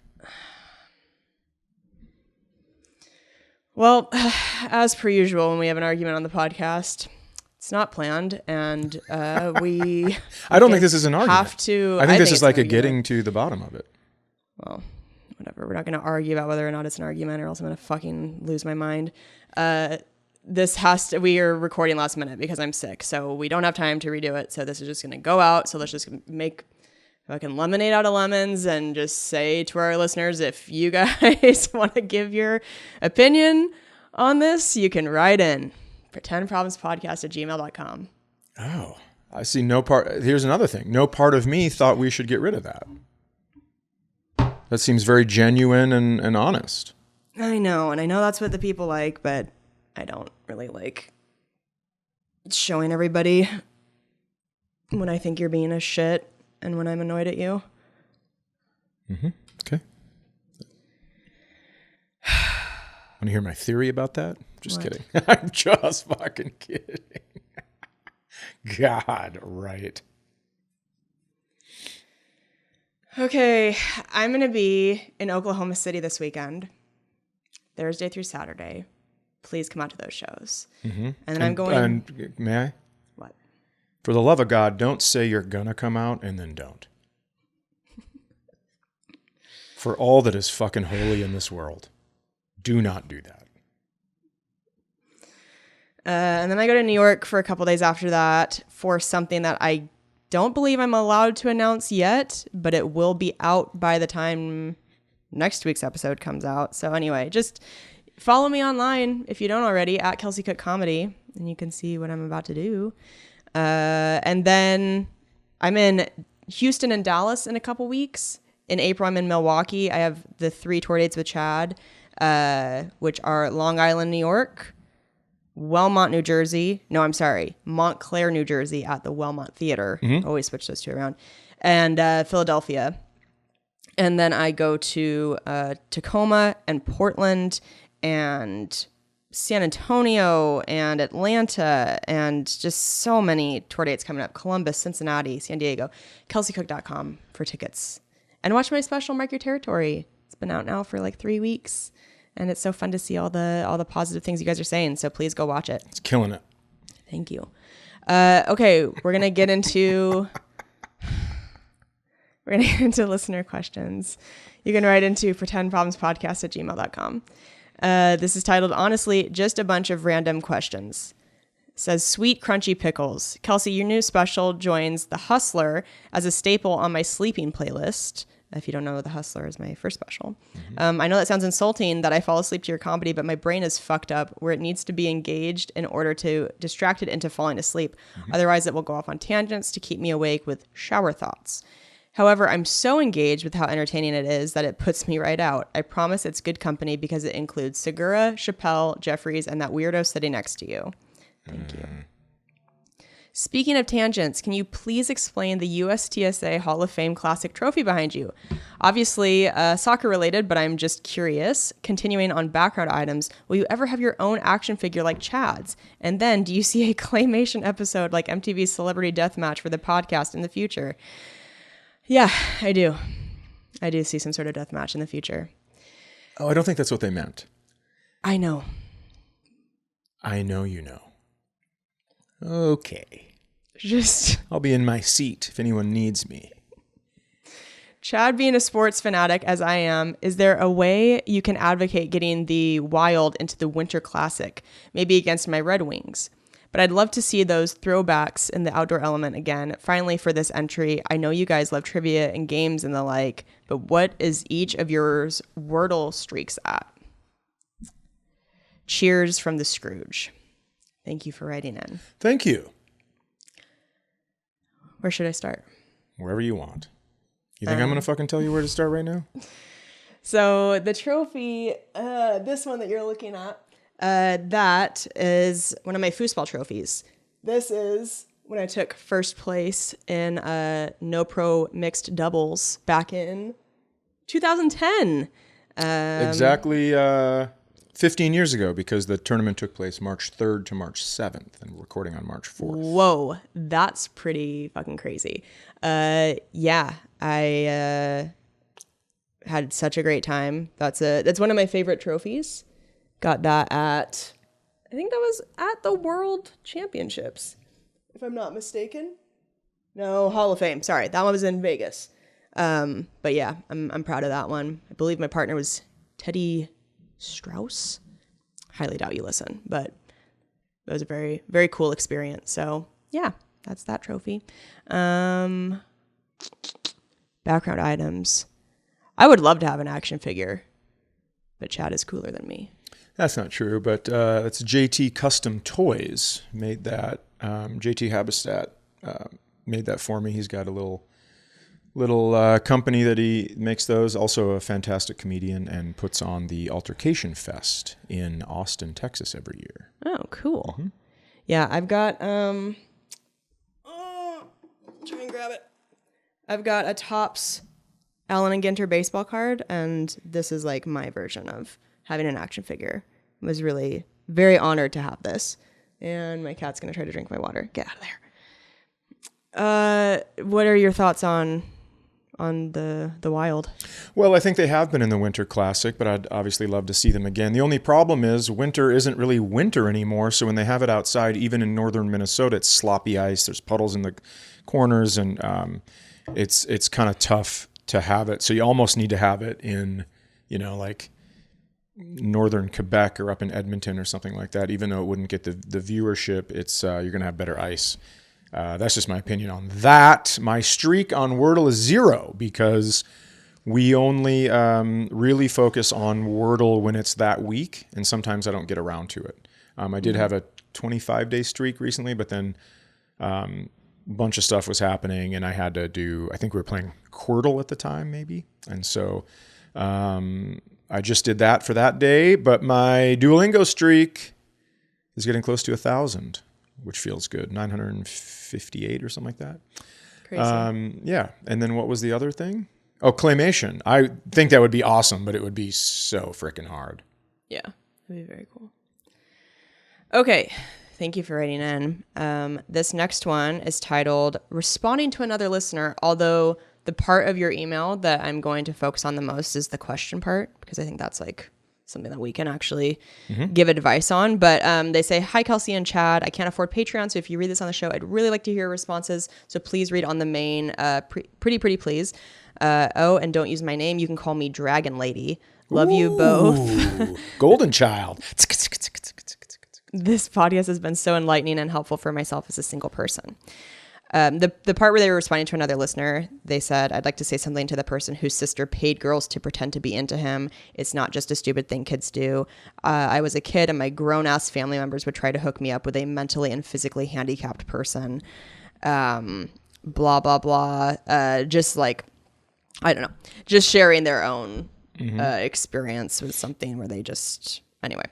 Well, as per usual, when we have an argument on the podcast, it's not planned, and we. I don't think this is an argument. Have to. I think this is like a getting to the bottom of it. Well, whatever. We're not going to argue about whether or not it's an argument, or else I'm going to fucking lose my mind. We are recording last minute because I'm sick, so we don't have time to redo it. So this is just going to go out. So let's just make fucking lemonade out of lemons and just say to our listeners, if you guys want to give your opinion on this, you can write in pretendproblemspodcast@gmail.com. Oh, I see. Here's another thing. No part of me thought we should get rid of that. That seems very genuine and honest. I know. And I know that's what the people like, but I don't really like showing everybody when I think you're being a shit and when I'm annoyed at you. Okay. Want to hear my theory about that? Just kidding. I'm just fucking kidding. God, right. Okay, I'm going to be in Oklahoma City this weekend, Thursday through Saturday. Please come out to those shows. And then I'm going... And may I? What? For the love of God, don't say you're going to come out and then don't. For all that is fucking holy in this world, do not do that. And then I go to New York for a couple days after that for something that I don't believe I'm allowed to announce yet, but it will be out by the time next week's episode comes out. So anyway, just follow me online if you don't already at Kelsey Cook Comedy, and you can see what I'm about to do. And then I'm in Houston and Dallas in a couple weeks. In April, I'm in Milwaukee. I have the 3 tour dates with Chad, which are Long Island, New York, Wellmont, New Jersey. No, I'm sorry. Montclair, New Jersey at the Wellmont Theater. Always switch those two around. And Philadelphia. And then I go to Tacoma and Portland and San Antonio and Atlanta and just so many tour dates coming up. Columbus, Cincinnati, San Diego. KelseyCook.com for tickets. And watch my special Mark Your Territory. It's been out now for like 3 weeks. And it's so fun to see all the positive things you guys are saying. So please go watch it. It's killing it. Thank you. Okay, we're gonna get into listener questions. You can write into pretendproblemspodcast@gmail.com. This is titled, honestly, just a bunch of random questions. It says, sweet crunchy pickles. Kelsey, your new special joins The Hustler as a staple on my sleeping playlist. If you don't know, The Hustler is my first special. I know that sounds insulting that I fall asleep to your comedy, but my brain is fucked up where it needs to be engaged in order to distract it into falling asleep. Otherwise, it will go off on tangents to keep me awake with shower thoughts. However, I'm so engaged with how entertaining it is that it puts me right out. I promise it's good company because it includes Segura, Chappelle, Jeffries, and that weirdo sitting next to you. Thank you. Speaking of tangents, can you please explain the USTSA Hall of Fame Classic trophy behind you? Obviously, soccer related, but I'm just curious. Continuing on background items, will you ever have your own action figure like Chad's? And then, do you see a claymation episode like MTV's Celebrity Deathmatch for the podcast in the future? Yeah, I do. I do see some sort of deathmatch in the future. Oh, I don't think that's what they meant. I know. I know you know. Okay. Just... I'll be in my seat if anyone needs me. Chad, being a sports fanatic as I am, is there a way you can advocate getting the Wild into the Winter Classic, maybe against my Red Wings? But I'd love to see those throwbacks in the outdoor element again. Finally, for this entry, I know you guys love trivia and games and the like, but what is each of yours Wordle streaks at? Cheers from the Scrooge. Thank you for writing in. Thank you. Where should I start? Wherever you want. You think I'm going to fucking tell you where to start right now? So the trophy, this one that you're looking at, that is one of my foosball trophies. This is when I took first place in no pro mixed doubles back in 2010. Exactly 15 years ago, because the tournament took place March 3rd to March 7th, and we're recording on March 4th. Whoa, that's pretty fucking crazy. Yeah, I had such a great time. That's one of my favorite trophies. Got that at, I think that was at the World Championships, if I'm not mistaken. No, Hall of Fame. Sorry, that one was in Vegas. But yeah, I'm proud of that one. I believe my partner was Teddy Strauss. Highly doubt you listen, but it was a very, very cool experience. So yeah, that's that trophy. Background items. I would love to have an action figure, but Chad is cooler than me. That's not true, but that's JT Custom Toys made that. JT Habestat made that for me. He's got a little company that he makes those. Also a fantastic comedian, and puts on the Altercation Fest in Austin, Texas every year. Oh, cool. Mm-hmm. Yeah, I've got try and grab it. I've got a Topps Allen and Ginter baseball card, and this is like my version of having an action figure. I was really very honored to have this. And my cat's gonna try to drink my water. Get out of there. What are your thoughts on the Wild? Well, I think they have been in the Winter Classic, but I'd obviously love to see them again. The only problem is winter isn't really winter anymore, so when they have it outside, even in northern Minnesota, it's sloppy ice. There's puddles in the corners, and it's kind of tough to have it. So you almost need to have it in, like northern Quebec or up in Edmonton or something like that. Even though it wouldn't get the viewership, it's you're going to have better ice. That's just my opinion on that. My streak on Wordle is 0, because we only really focus on Wordle when it's that week, and sometimes I don't get around to it. I did have a 25-day streak recently, but then a bunch of stuff was happening, and I had to do, I think we were playing Quirtle at the time, maybe. And so I just did that for that day, but my Duolingo streak is getting close to 1,000, which feels good. 958 or something like that. Crazy. Yeah. And then what was the other thing? Oh, claymation. I think that would be awesome, but it would be so freaking hard. Yeah, that'd be very cool. Okay. Thank you for writing in. This next one is titled Responding to Another Listener, although the part of your email that I'm going to focus on the most is the question part, because I think that's like something that we can actually give advice on. But they say, hi, Kelsey and Chad. I can't afford Patreon, so if you read this on the show, I'd really like to hear your responses. So please read on the main, pretty please. And don't use my name. You can call me Dragon Lady. Love you both. Golden Child. This podcast has been so enlightening and helpful for myself as a single person. The part where they were responding to another listener, they said, I'd like to say something to the person whose sister paid girls to pretend to be into him. It's not just a stupid thing kids do. I was a kid, and my grown-ass family members would try to hook me up with a mentally and physically handicapped person. Blah, blah, blah. Just like, I don't know, just sharing their own experience with something where they just, anyway.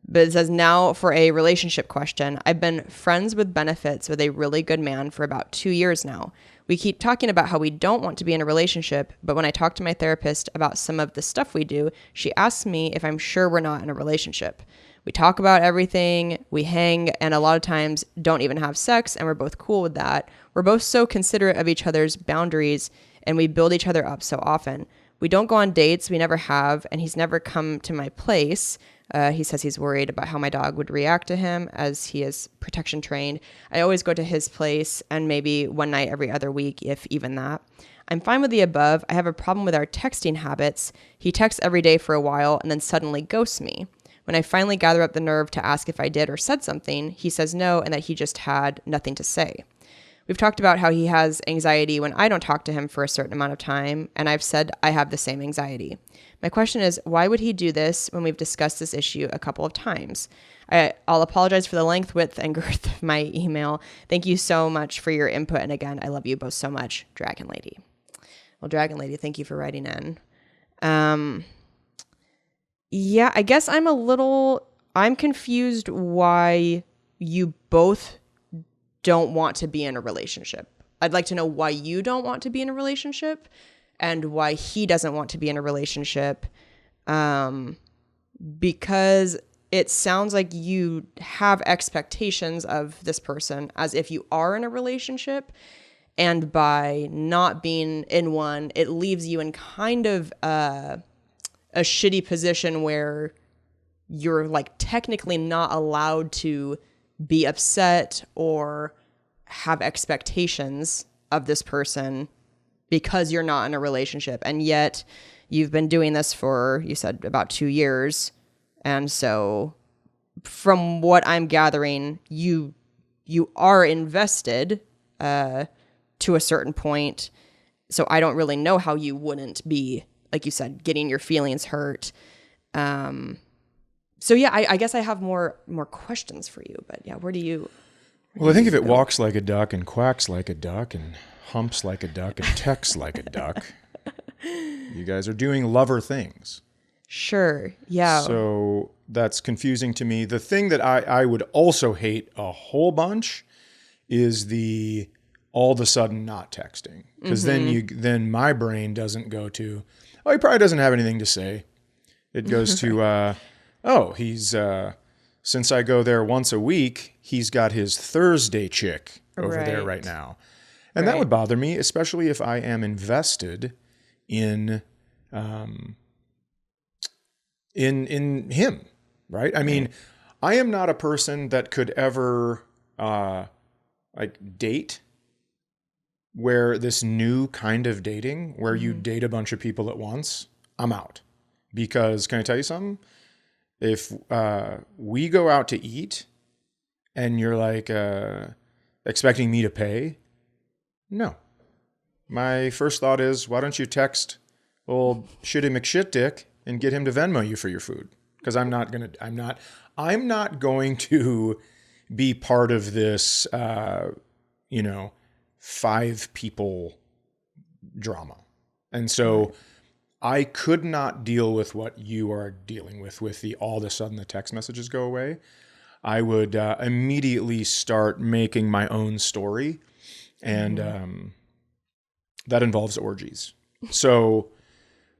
But it says, now for a relationship question. I've been friends with benefits with a really good man for about 2 years now. We keep talking about how we don't want to be in a relationship, but when I talk to my therapist about some of the stuff we do, she asks me if I'm sure we're not in a relationship. We talk about everything, we hang, and a lot of times don't even have sex, and we're both cool with that. We're both so considerate of each other's boundaries, and we build each other up so often. We don't go on dates, we never have, and he's never come to my place. He says he's worried about how my dog would react to him, as he is protection trained. I always go to his place, and maybe one night every other week, if even that. I'm fine with the above. I have a problem with our texting habits. He texts every day for a while and then suddenly ghosts me. When I finally gather up the nerve to ask if I did or said something, he says no and that he just had nothing to say. We've talked about how he has anxiety when I don't talk to him for a certain amount of time, and I've said I have the same anxiety. My question is, why would he do this when we've discussed this issue a couple of times? I'll apologize for the length, width, and girth of my email. Thank you so much for your input, and again, I love you both so much, Dragon Lady. Well, Dragon Lady, thank you for writing in. Yeah, I guess I'm confused why you both don't want to be in a relationship. I'd like to know why you don't want to be in a relationship and why he doesn't want to be in a relationship. Because it sounds like you have expectations of this person as if you are in a relationship. And by not being in one, it leaves you in kind of a shitty position where you're like technically not allowed to be upset or have expectations of this person because you're not in a relationship. And yet you've been doing this for, you said, about 2 years. And so from what I'm gathering, you are invested to a certain point. So I don't really know how you wouldn't be, like you said, getting your feelings hurt. So yeah, I guess I have more questions for you, but yeah, where do you? Well, I think if it walks like a duck and quacks like a duck and humps like a duck and texts like a duck, you guys are doing lover things. Sure. Yeah. So that's confusing to me. The thing that I would also hate a whole bunch is the all of a sudden not texting, because then my brain doesn't go to, oh, he probably doesn't have anything to say. It goes to, oh, he's since I go there once a week, he's got his Thursday chick over there right now. And that would bother me, especially if I am invested in him, right? I mean, I am not a person that could ever like date where this new kind of dating where you date a bunch of people at once. I'm out. Because can I tell you something? If we go out to eat and you're like expecting me to pay, no. My first thought is, why don't you text old Shitty McShitdick and get him to Venmo you for your food? Because I'm not going to be part of this, 5 people drama. And so I could not deal with what you are dealing with the all of a sudden the text messages go away. I would immediately start making my own story, and that involves orgies. So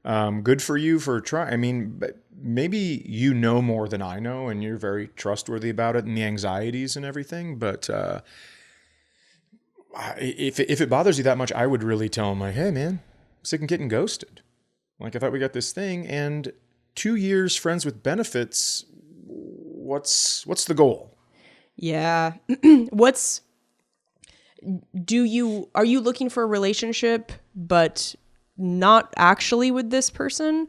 good for you for trying. I mean, maybe you know more than I know, and you're very trustworthy about it and the anxieties and everything. But if it bothers you that much, I would really tell him, like, hey, man, I'm sick of getting ghosted. Like, I thought we got this thing, and 2 years friends with benefits. What's the goal? Yeah. Are you looking for a relationship, but not actually with this person?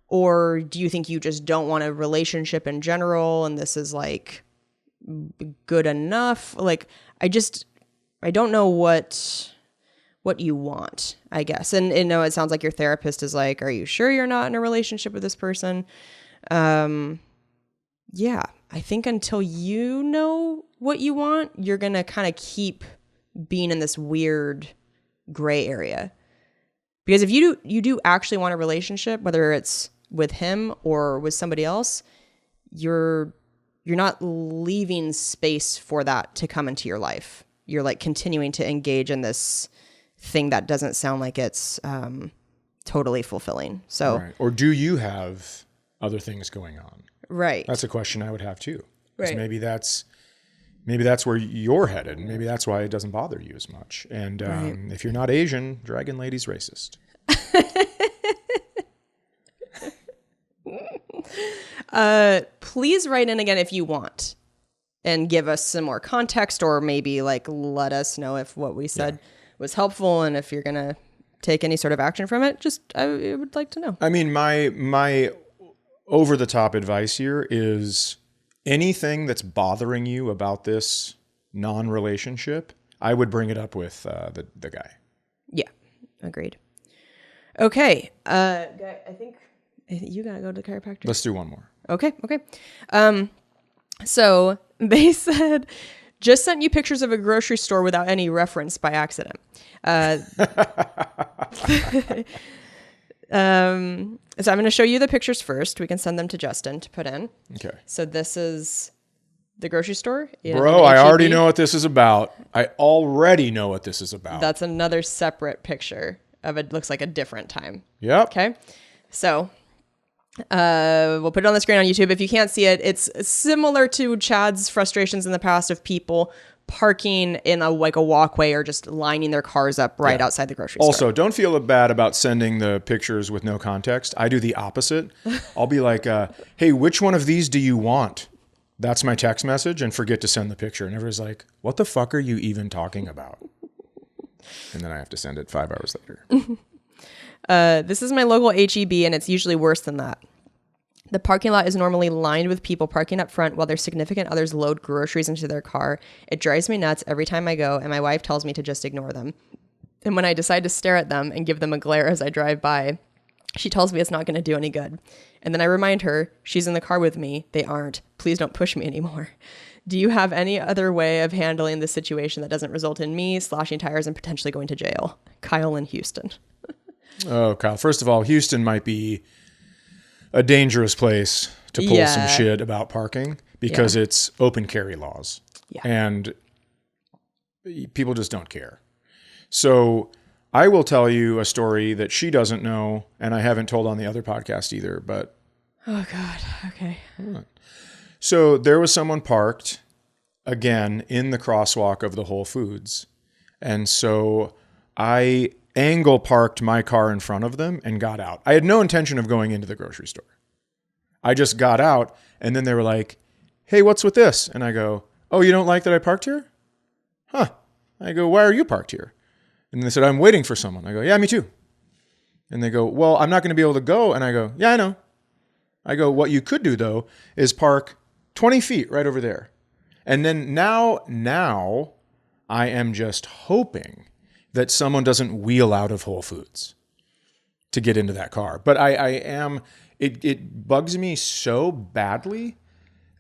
Or do you think you just don't want a relationship in general and this is like good enough? Like, I don't know what you want, I guess. And it sounds like your therapist is like, are you sure you're not in a relationship with this person? Yeah, I think until you know what you want, you're going to kind of keep being in this weird gray area. Because if you do actually want a relationship, whether it's with him or with somebody else, you're not leaving space for that to come into your life. You're like continuing to engage in this thing that doesn't sound like it's totally fulfilling. So, right. Or do you have other things going on? Right. That's a question I would have too. Right. Maybe that's where you're headed. And maybe that's why it doesn't bother you as much. And if you're not Asian, Dragon Lady's racist. Please write in again if you want and give us some more context, or maybe like let us know if what we said was helpful, and if you're going to take any sort of action from it, just I would like to know. I mean, my over the top advice here is anything that's bothering you about this non-relationship, I would bring it up with the guy. Yeah, agreed. Okay, guy, I think you gotta go to the chiropractor. Let's do one more. Okay. So they said, just sent you pictures of a grocery store without any reference by accident. So I'm going to show you the pictures first. We can send them to Justin to put in. Okay. So this is the grocery store. Bro, I already know what this is about. I already know what this is about. That's another separate picture of it. Looks like a different time. Yep. Okay. So we'll put it on the screen on YouTube. If you can't see it, it's similar to Chad's frustrations in the past of people parking in a walkway or just lining their cars up right outside the grocery store. Also, don't feel bad about sending the pictures with no context. I do the opposite. I'll be like, hey, which one of these do you want? That's my text message, and forget to send the picture. And everyone's like, what the fuck are you even talking about? And then I have to send it 5 hours later. This is my local HEB, and it's usually worse than that. The parking lot is normally lined with people parking up front while their significant others load groceries into their car. It drives me nuts every time I go, and my wife tells me to just ignore them. And when I decide to stare at them and give them a glare as I drive by, she tells me it's not going to do any good. And then I remind her, she's in the car with me. They aren't. Please don't push me anymore. Do you have any other way of handling this situation that doesn't result in me slashing tires and potentially going to jail? Kyle in Houston. Oh, Kyle. First of all, Houston might be a dangerous place to pull some shit about parking because it's open carry laws. Yeah. And people just don't care. So I will tell you a story that she doesn't know, and I haven't told on the other podcast either, but... Oh, God. Okay. So there was someone parked, again, in the crosswalk of the Whole Foods. And so I angle parked my car in front of them and got out. I had no intention of going into the grocery store. I just got out, and then they were like, hey, what's with this? And I go, oh, you don't like that I parked here? Huh. I go, why are you parked here? And they said, I'm waiting for someone. I go, yeah, me too. And they go, well, I'm not going to be able to go. And I go, yeah, I know. I go, what you could do, though, is park 20 feet right over there. And then now I am just hoping that someone doesn't wheel out of Whole Foods to get into that car. But it bugs me so badly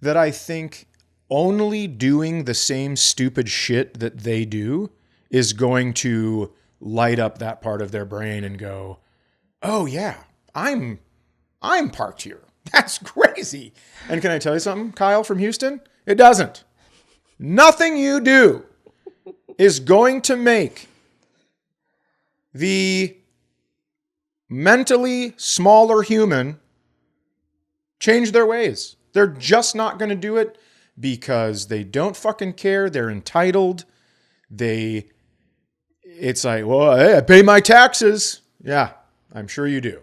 that I think only doing the same stupid shit that they do is going to light up that part of their brain and go, oh yeah, I'm parked here. That's crazy. And can I tell you something, Kyle from Houston? It doesn't. Nothing you do is going to make the mentally smaller human change their ways. They're just not going to do it because they don't fucking care. They're entitled. It's like, well, hey, I pay my taxes. Yeah, I'm sure you do.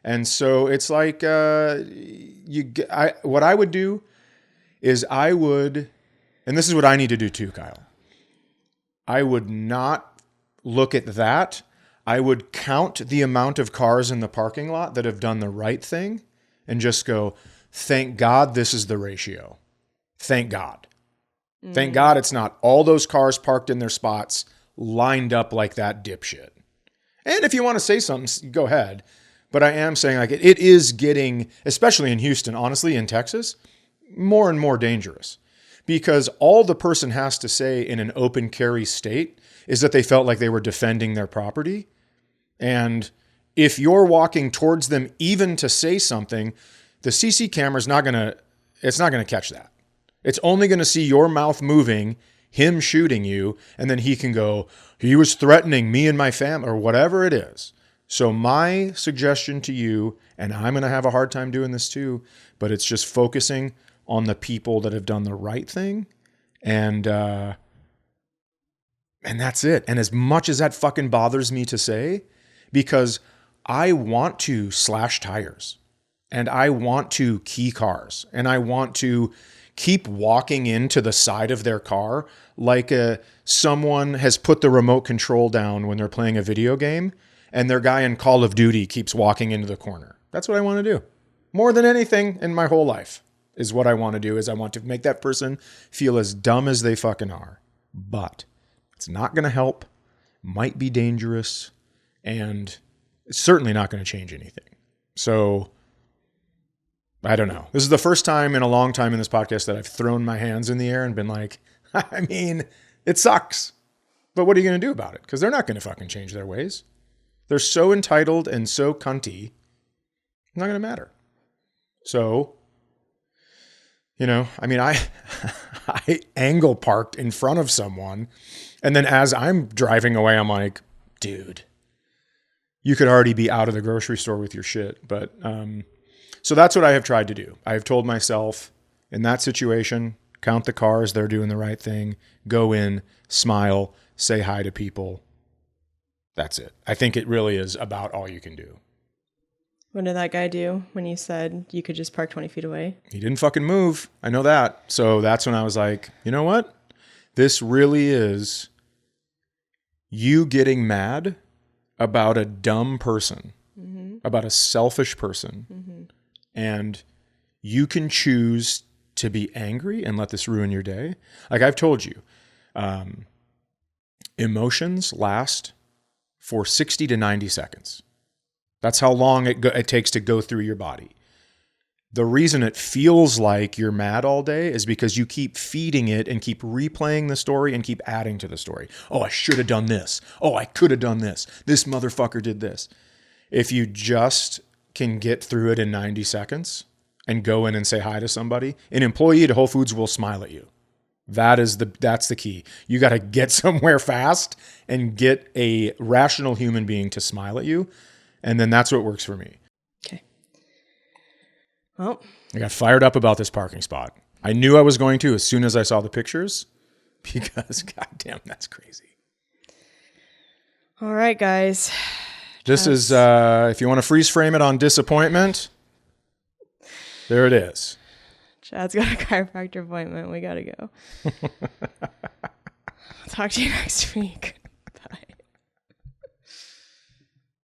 And so it's like, what I would do is and this is what I need to do too, Kyle. I would not look at that. I would count the amount of cars in the parking lot that have done the right thing and just go, thank God this is the ratio. Thank God. Mm. Thank God it's not all those cars parked in their spots lined up like that dipshit. And if you want to say something, go ahead. But I am saying like it is getting, especially in Houston, honestly, in Texas, more and more dangerous. Because all the person has to say in an open carry state is that they felt like they were defending their property. And if you're walking towards them even to say something, the CC camera's not going to catch that. It's only going to see your mouth moving, him shooting you, and then he can go, he was threatening me and my family, or whatever it is. So my suggestion to you, and I'm going to have a hard time doing this too, but it's just focusing on the people that have done the right thing. And that's it. And as much as that fucking bothers me to say, because I want to slash tires and I want to key cars and I want to keep walking into the side of their car like someone has put the remote control down when they're playing a video game and their guy in Call of Duty keeps walking into the corner. That's what I want to do. More than anything in my whole life is what I want to do, is I want to make that person feel as dumb as they fucking are. But it's not going to help, might be dangerous, and it's certainly not going to change anything. So I don't know. This is the first time in a long time in this podcast that I've thrown my hands in the air and been like, I mean, it sucks. But what are you going to do about it? Because they're not going to fucking change their ways. They're so entitled and so cunty. It's not going to matter. So, you know, I mean, I angle parked in front of someone. And then as I'm driving away, I'm like, dude, you could already be out of the grocery store with your shit. But so that's what I have tried to do. I have told myself in that situation, count the cars. They're doing the right thing. Go in, smile, say hi to people. That's it. I think it really is about all you can do. What did that guy do when you said you could just park 20 feet away? He didn't fucking move. I know that. So that's when I was like, you know what? This really is you getting mad about a dumb person, about a selfish person. And you can choose to be angry and let this ruin your day. Like I've told you, emotions last for 60 to 90 seconds. That's how long it takes to go through your body. The reason it feels like you're mad all day is because you keep feeding it and keep replaying the story and keep adding to the story. Oh, I should have done this. Oh, I could have done this. This motherfucker did this. If you just can get through it in 90 seconds and go in and say hi to somebody, an employee at Whole Foods will smile at you. That's the key. You got to get somewhere fast and get a rational human being to smile at you. And then that's what works for me. Okay. Well, I got fired up about this parking spot. I knew I was going to as soon as I saw the pictures because goddamn, that's crazy. All right, guys. This is, if you want to freeze frame it on disappointment, there it is. Chad's got a chiropractor appointment. We got to go. Talk to you next week.